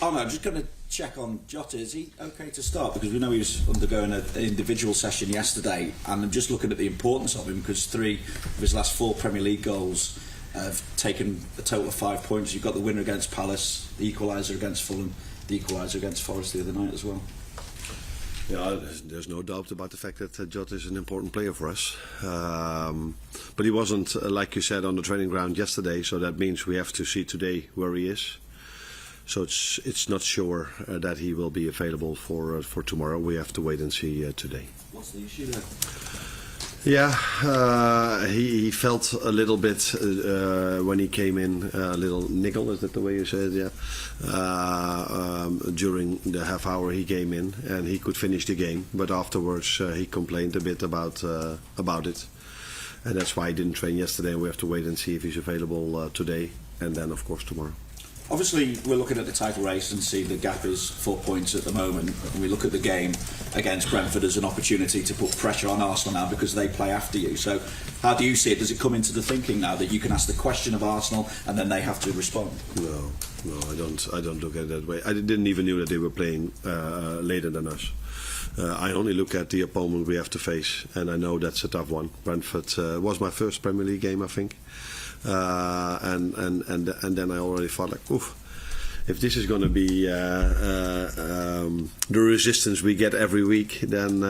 Arne, I'm just going to check on Jota. Is he okay to start? Because we know he was undergoing an individual session yesterday, and I'm just looking at the importance of him because 3 of his last 4 Premier League goals have taken a total of 5 points. You've got the winner against Palace, the equaliser against Fulham, the equaliser against Forest the other night as well. Yeah, there's no doubt about the fact that Jota is an important player for us. But he wasn't, like you said, on the training ground yesterday, so that means we have to see today where he is. So it's not sure that he will be available for tomorrow. We have to wait and see today. What's the issue there? Yeah, he felt a little bit when he came in, a little niggle, is that the way you say it? Yeah. During the half hour he came in and he could finish the game, but afterwards he complained a bit about it. And that's why he didn't train yesterday, and we have to wait and see if he's available today and then of course tomorrow. Obviously, we're looking at the title race and see the gap is 4 points at the moment. And we look at the game against Brentford as an opportunity to put pressure on Arsenal now because they play after you. So how do you see it? Does it come into the thinking now that you can ask the question of Arsenal and then they have to respond? No, I don't look at it that way. I didn't even know that they were playing later than us. I only look at the opponent we have to face, and I know that's a tough one. Brentford was my first Premier League game, I think. And then I already thought like, oof, if this is going to be the resistance we get every week, then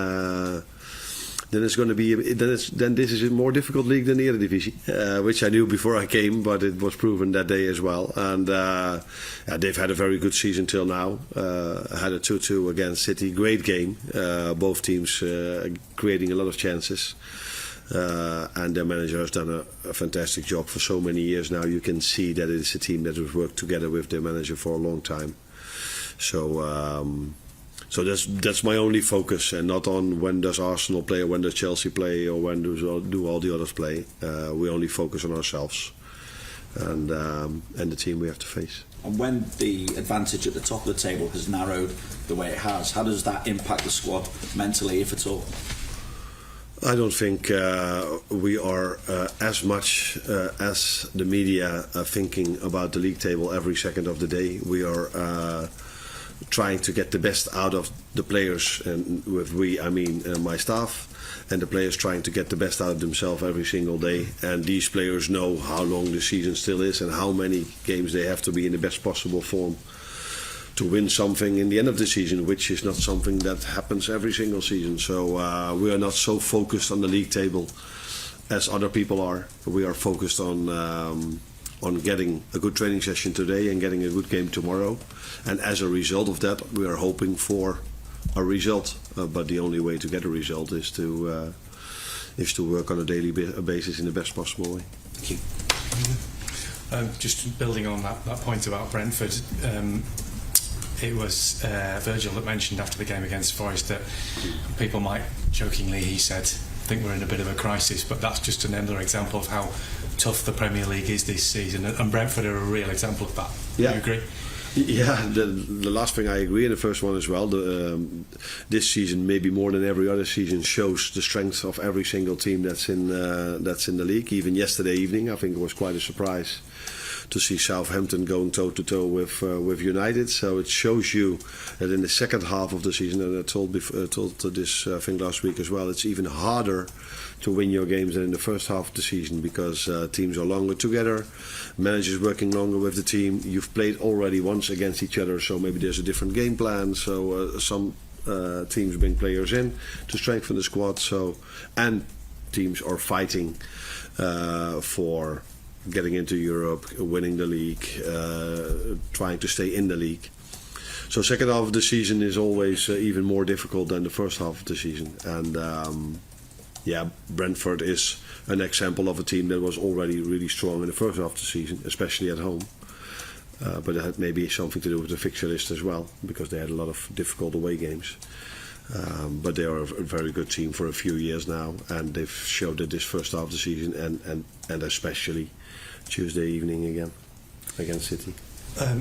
it's going to be then this is a more difficult league than the Eredivisie, which I knew before I came, but it was proven that day as well. And they've had a very good season till now. Had a 2-2 against City, great game. Both teams creating a lot of chances. And their manager has done a fantastic job for so many years now. You can see that it's a team that has worked together with their manager for a long time. So that's my only focus, and not on when does Arsenal play or when does Chelsea play or when do all the others play. We only focus on ourselves and the team we have to face. And when the advantage at the top of the table has narrowed the way it has, how does that impact the squad mentally, if at all? I don't think we are as much as the media thinking about the league table every second of the day. We are trying to get the best out of the players, and with we I mean my staff, and the players trying to get the best out of themselves every single day. And these players know how long the season still is and how many games they have to be in the best possible form to win something in the end of the season, which is not something that happens every single season. So we are not so focused on the league table as other people are. We are focused on getting a good training session today and getting a good game tomorrow. And as a result of that, we are hoping for a result. But the only way to get a result is to work on a daily basis in the best possible way. Thank you. Just building on that point about Brentford, it was Virgil that mentioned after the game against Forest that people might jokingly, he said, think we're in a bit of a crisis, but that's just another example of how tough the Premier League is this season, and Brentford are a real example of that. Yeah. Do you agree? Yeah, the last thing I agree, and the first one as well. This season, maybe more than every other season, shows the strength of every single team that's in the league. Even yesterday evening, I think it was quite a surprise to see Southampton going toe-to-toe with United. So it shows you that in the second half of the season, and I told this thing last week as well, it's even harder to win your games than in the first half of the season, because teams are longer together, managers working longer with the team. You've played already once against each other, so maybe there's a different game plan. So some teams bring players in to strengthen the squad. So, and teams are fighting for getting into Europe, winning the league, trying to stay in the league. So second half of the season is always even more difficult than the first half of the season. And Brentford is an example of a team that was already really strong in the first half of the season, especially at home. But it had maybe something to do with the fixture list as well, because they had a lot of difficult away games. But they are a very good team for a few years now, and they've showed it this first half of the season, and especially Tuesday evening again against City.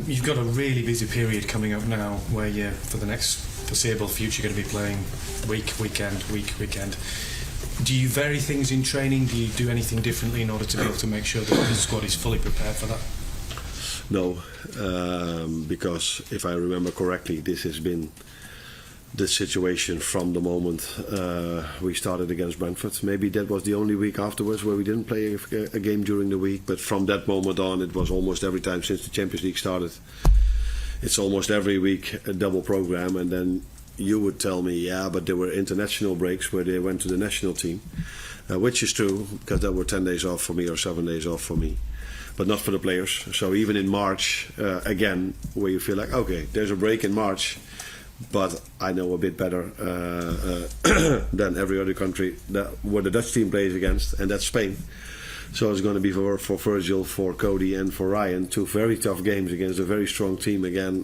You've got a really busy period coming up now, where you're, for the next foreseeable future, going to be playing weekend. Do you vary things in training? Do you do anything differently in order to be able to make sure that the squad is fully prepared for that? No, because if I remember correctly, this has been the situation from the moment we started against Brentford. Maybe that was the only week afterwards where we didn't play a game during the week, but from that moment on it was almost every time since the Champions League started. It's almost every week a double program, and then you would tell me, yeah, but there were international breaks where they went to the national team, which is true, because there were 10 days off for me or 7 days off for me, but not for the players. So even in March, again, where you feel like, okay, there's a break in March, but I know a bit better than every other country where the Dutch team plays against, and that's Spain. So it's going to be for Virgil, for Cody, and for Ryan, 2 very tough games against a very strong team again,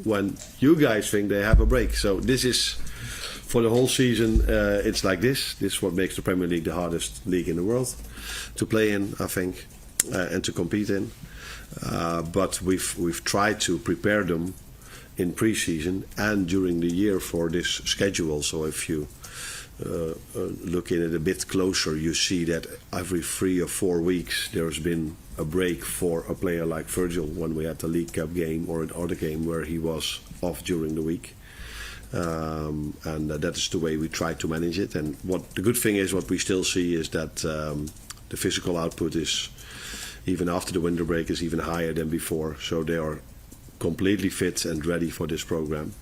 when you guys think they have a break. So this is, for the whole season, it's like this. This is what makes the Premier League the hardest league in the world to play in, I think, and to compete in. But we've tried to prepare them in pre-season and during the year for this schedule. So if you look in it a bit closer, you see that every 3 or 4 weeks there's been a break for a player like Virgil, when we had the League Cup game or an other game where he was off during the week. And that is the way we try to manage it. And what the good thing is, what we still see is that the physical output is, even after the winter break, is even higher than before. So they are completely fit and ready for this program.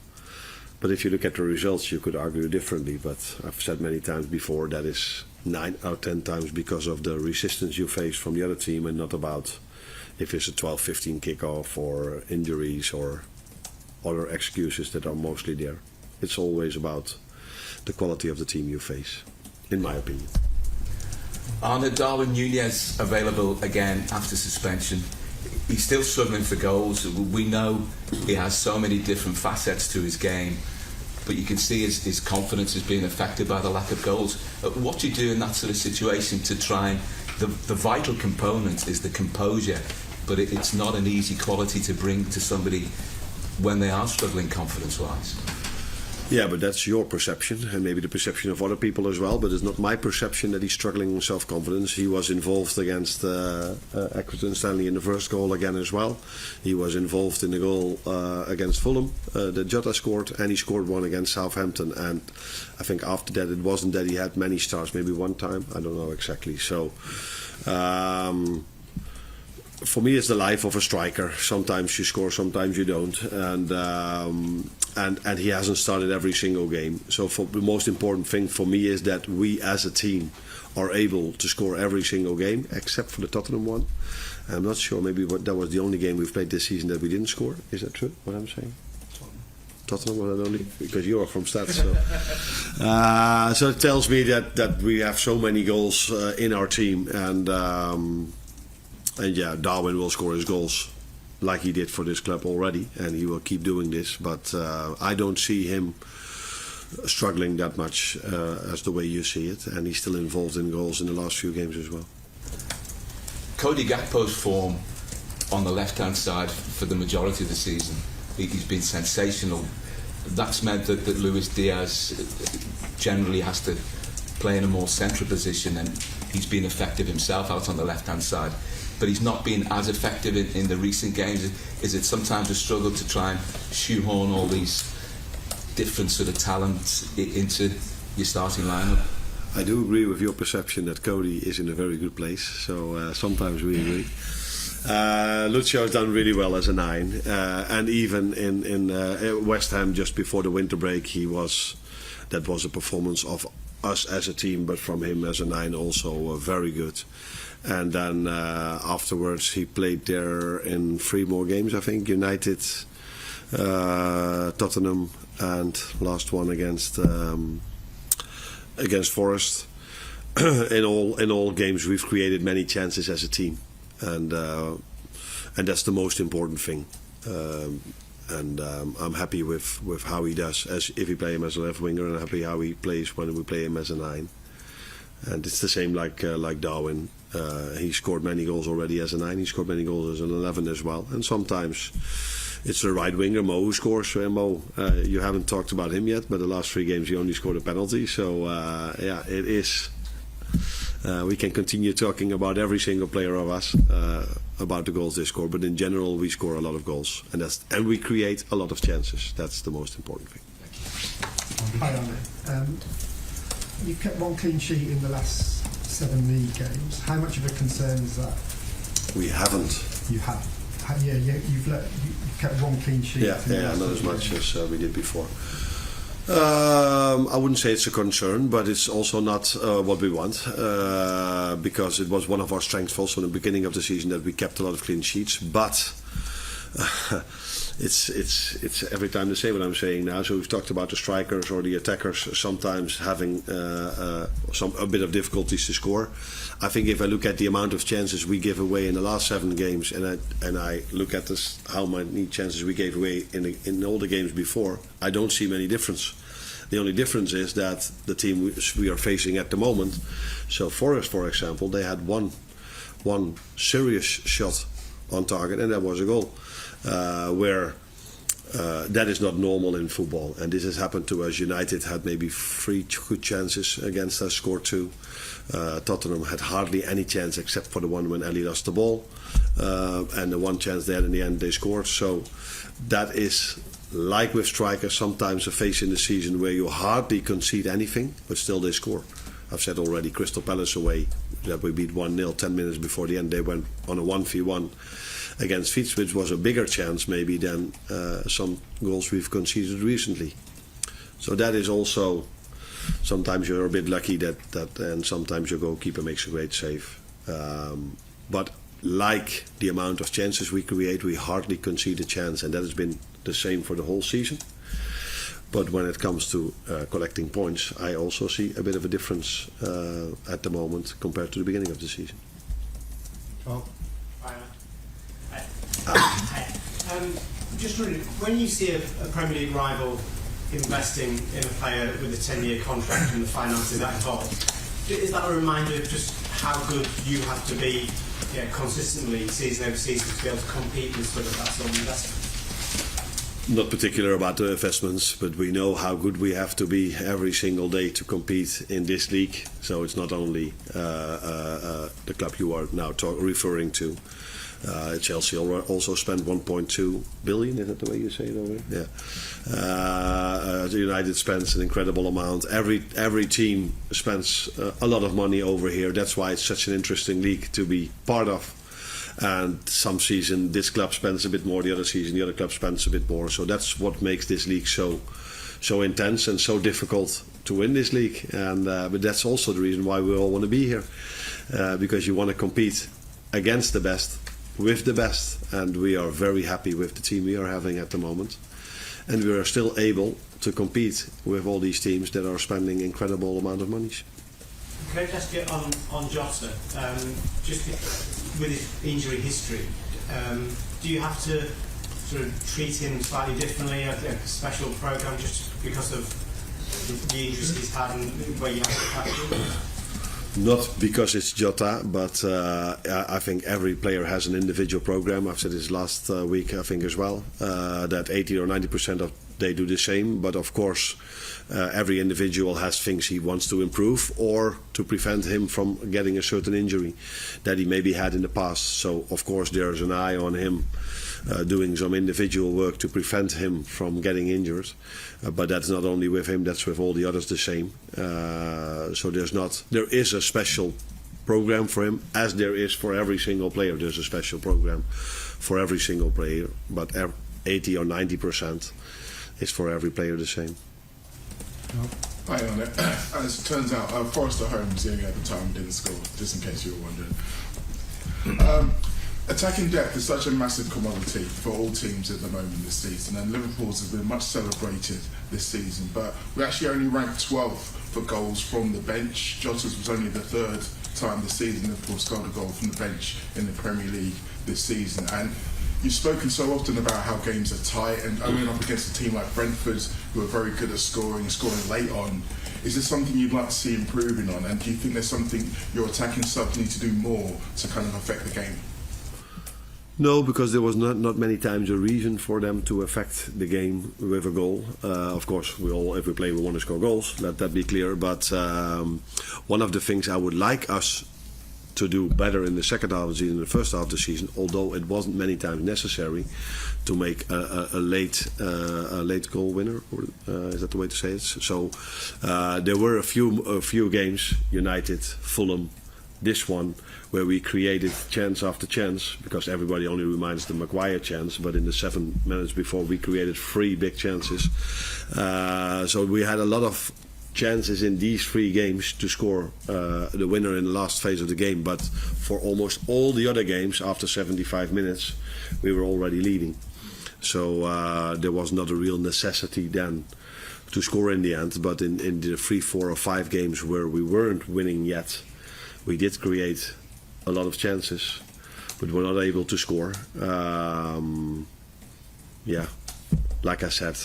But if you look at the results, you could argue differently. But I've said many times before, that is 9 out of 10 times because of the resistance you face from the other team, and not about if it's a 12-15 kickoff or injuries or other excuses that are mostly there. It's always about the quality of the team you face, in my opinion. Arne, Darwin Núñez available again after suspension. He's still struggling for goals. We know he has so many different facets to his game, but you can see his confidence is being affected by the lack of goals. What do you do in that sort of situation to try and... The vital component is the composure, but it's not an easy quality to bring to somebody when they are struggling confidence-wise. Yeah, but that's your perception, and maybe the perception of other people as well. But it's not my perception that he's struggling with self-confidence. He was involved against Accrington Stanley in the first goal again as well. He was involved in the goal against Fulham that Jota scored, and he scored one against Southampton. And I think after that, it wasn't that he had many starts, maybe one time. I don't know exactly. So... for me, it's the life of a striker. Sometimes you score, sometimes you don't, and he hasn't started every single game. So the most important thing for me is that we as a team are able to score every single game, except for the Tottenham one. I'm not sure. Maybe that was the only game we've played this season that we didn't score. Is that true? What I'm saying? Tottenham was that only because you are from Stats. So it tells me that we have so many goals in our team, and yeah, Darwin will score his goals like he did for this club already, and he will keep doing this. But I don't see him struggling that much as the way you see it, and he's still involved in goals in the last few games as well. Cody Gakpo's form on the left-hand side for the majority of the season, he's been sensational. That's meant that Luis Diaz generally has to play in a more central position, and he's been effective himself out on the left-hand side. But he's not been as effective in the recent games. Is it sometimes a struggle to try and shoehorn all these different sort of talents into your starting lineup? I do agree with your perception that Cody is in a very good place. So sometimes we agree. Lucio has done really well as a 9, and even in West Ham just before the winter break, that was a performance of us as a team, but from him as a 9 also very good. And then afterwards he played there in 3 more games, I think. United, Tottenham, and last one against Forest. in all games we've created many chances as a team, and that's the most important thing. I'm happy with how he does, as if we play him as a left winger, and happy how he plays when we play him as a 9. And it's the same like Darwin. He scored many goals already as a 9. He scored many goals as an 11 as well. And sometimes it's the right winger, Mo, who scores. Mo, you haven't talked about him yet, but the last 3 games he only scored a penalty. So yeah, it is We can continue talking about every single player of us, about the goals they score, but in general we score a lot of goals, and we create a lot of chances. That's the most important thing. Hi, Arne. You've kept one clean sheet in the last 7 league games. How much of a concern is that? We haven't. You have. You've kept one clean sheet. Yeah, not as much as we did before. I wouldn't say it's a concern, but it's also not what we want, because it was one of our strengths also in the beginning of the season that we kept a lot of clean sheets. But it's every time the same what I'm saying now. So we've talked about the strikers or the attackers sometimes having a bit of difficulties to score. I think if I look at the amount of chances we give away in the last 7 games, and I look at this, how many chances we gave away in all the games before, I don't see many difference. The only difference is that the team we are facing at the moment, so Forest, for example, they had one serious shot on target, and that was a goal. Where that is not normal in football, and this has happened to us. United had maybe 3 good chances against us, scored 2. Tottenham had hardly any chance except for the one when Ali lost the ball, and the one chance there in the end they scored. So that is like with strikers, sometimes a phase in the season where you hardly concede anything, but still they score. I've said already, Crystal Palace away, that we beat 1-0 10 minutes before the end. They went on a 1v1 against Leeds, which was a bigger chance maybe than some goals we've conceded recently. So that is also, sometimes you're a bit lucky that and sometimes your goalkeeper makes a great save. But like the amount of chances we create, we hardly concede a chance, and that has been the same for the whole season. But when it comes to collecting points, I also see a bit of a difference at the moment compared to the beginning of the season. Well, just wondering, when you see a Premier League rival investing in a player with a 10-year contract and the finances that involved, is that a reminder of just how good you have to be consistently season over season to be able to compete with sort of that sort of investment? Not particular about the investments, but we know how good we have to be every single day to compete in this league. So it's not only the club you are now referring to. Chelsea also spent 1.2 billion, is that the way you say it already? Yeah. United spends an incredible amount. Every team spends a lot of money over here. That's why it's such an interesting league to be part of. And some season this club spends a bit more, the other season the other club spends a bit more. So that's what makes this league so intense and so difficult to win this league. And but that's also the reason why we all want to be here, because you want to compete against the best, with the best, and we are very happy with the team we are having at the moment, and we are still able to compete with all these teams that are spending incredible amount of money. Can I just get on Jota, just with his injury history, do you have to sort of treat him slightly differently, a special programme just because of the injuries he's had and where you have to catch him? Not because it's Jota, but I think every player has an individual program. I've said this last week, I think as well, that 80 or 90% of they do the same. But of course, every individual has things he wants to improve or to prevent him from getting a certain injury that he maybe had in the past. So of course, there's an eye on him doing some individual work to prevent him from getting injured. But that's not only with him, that's with all the others the same. So there is a special program for him, as there is for every single player. There's a special program for every single player, but 80 or 90% is for every player the same. Hi, Arne. As it turns out, Forrester Holmes, the only other time didn't score, just in case you were wondering. Attacking depth is such a massive commodity for all teams at the moment this season, and Liverpool's has been much celebrated this season, but we actually only ranked 12th for goals from the bench. Jota's was only the 3rd time this season Liverpool scored a goal from the bench in the Premier League this season. And you've spoken so often about how games are tight, and going up against a team like Brentford, who are very good at scoring late on. Is this something you'd like to see improving on, and do you think there's something your attacking subs need to do more to kind of affect the game? No, because there was not many times a reason for them to affect the game with a goal. Of course, if we play, we want to score goals. Let that be clear. But one of the things I would like us to do better in the second half of the season, in the first half of the season, although it wasn't many times necessary, to make a late goal winner. Is that the way to say it? So there were a few games, United, Fulham, this one, where we created chance after chance, because everybody only reminds the Maguire chance, but in the 7 minutes before we created 3 big chances. So we had a lot of chances in these 3 games to score the winner in the last phase of the game, but for almost all the other games after 75 minutes we were already leading. So there was not a real necessity then to score in the end, but in the 3, 4 or 5 games where we weren't winning yet, we did create a lot of chances, but were not able to score. Like I said,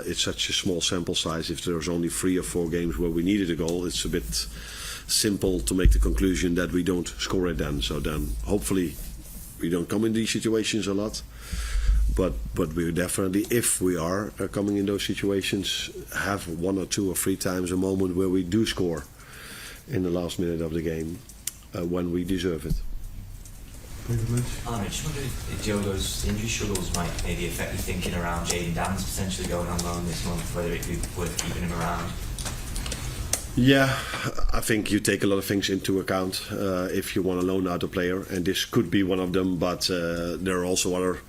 it's such a small sample size. If there's only 3 or 4 games where we needed a goal, it's a bit simple to make the conclusion that we don't score it then. So then hopefully we don't come in these situations a lot. But we definitely, if we are coming in those situations, have 1 or 2 or 3 times a moment where we do score in the last minute of the game when we deserve it. Arne, I just wondered if Diogo's injury struggles might maybe affect your thinking around Jayden Danns potentially going on loan this month, whether it would be worth keeping him around. Yeah, I think you take a lot of things into account if you want to loan out a player, and this could be one of them, but there are also other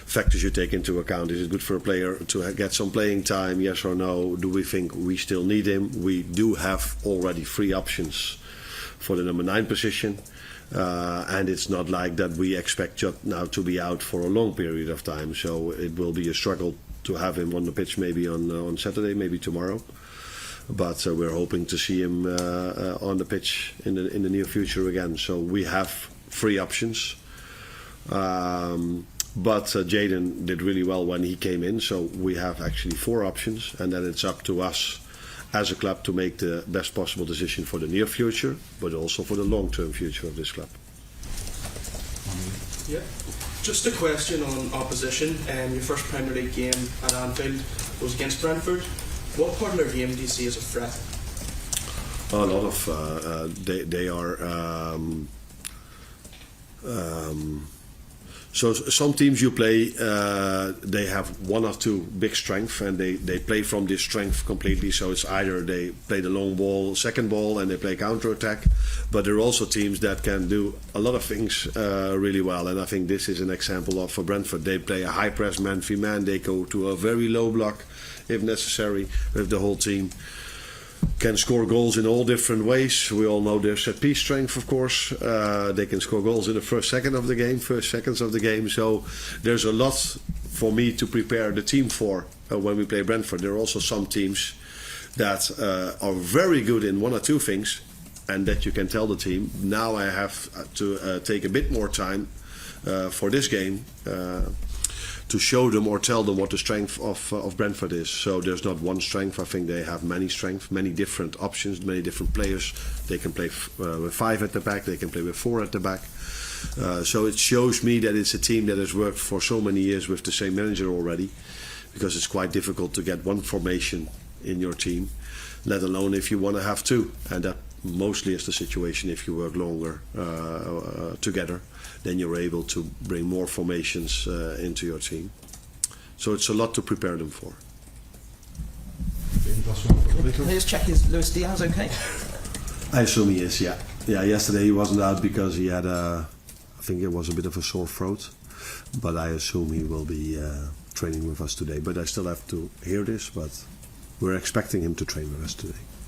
factors you take into account. Is it good for a player to get some playing time, yes or no? Do we think we still need him? We do have already 3 options for the number 9 position. And it's not like that we expect Jot now to be out for a long period of time, so it will be a struggle to have him on the pitch maybe on Saturday, maybe tomorrow. But we're hoping to see him on the pitch in the near future again. So we have 3 options. But Jayden did really well when he came in, so we have actually 4 options, and then it's up to us as a club to make the best possible decision for the near future, but also for the long-term future of this club. Yeah, just a question on opposition. Your first Premier League game at Anfield was against Brentford. What part of their game do you see as a threat? A lot of they are. So some teams you play, they have 1 or 2 big strengths, and they play from this strength completely. So it's either they play the long ball, second ball, and they play counter-attack. But there are also teams that can do a lot of things really well. And I think this is an example of for Brentford. They play a high press man-v-man. They go to a very low block if necessary with the whole team. Can score goals in all different ways. We all know their set piece strength, of course. They can score goals in the first seconds of the game. So there's a lot for me to prepare the team for when we play Brentford. There are also some teams that are very good in 1 or 2 things, and that you can tell the team, now I have to take a bit more time for this game to show them or tell them what the strength of Brentford is. So there's not one strength. I think they have many strengths, many different options, many different players. They can play with 5 at the back, they can play with 4 at the back. So it shows me that it's a team that has worked for so many years with the same manager already, because it's quite difficult to get one formation in your team, let alone if you want to have 2. And that mostly is the situation if you work longer together. Then you're able to bring more formations into your team. So it's a lot to prepare them for. Can I just check, is Luis Diaz okay? I assume he is, yeah. Yeah, yesterday he wasn't out because he had I think it was a bit of a sore throat. But I assume he will be training with us today. But I still have to hear this, but we're expecting him to train with us today.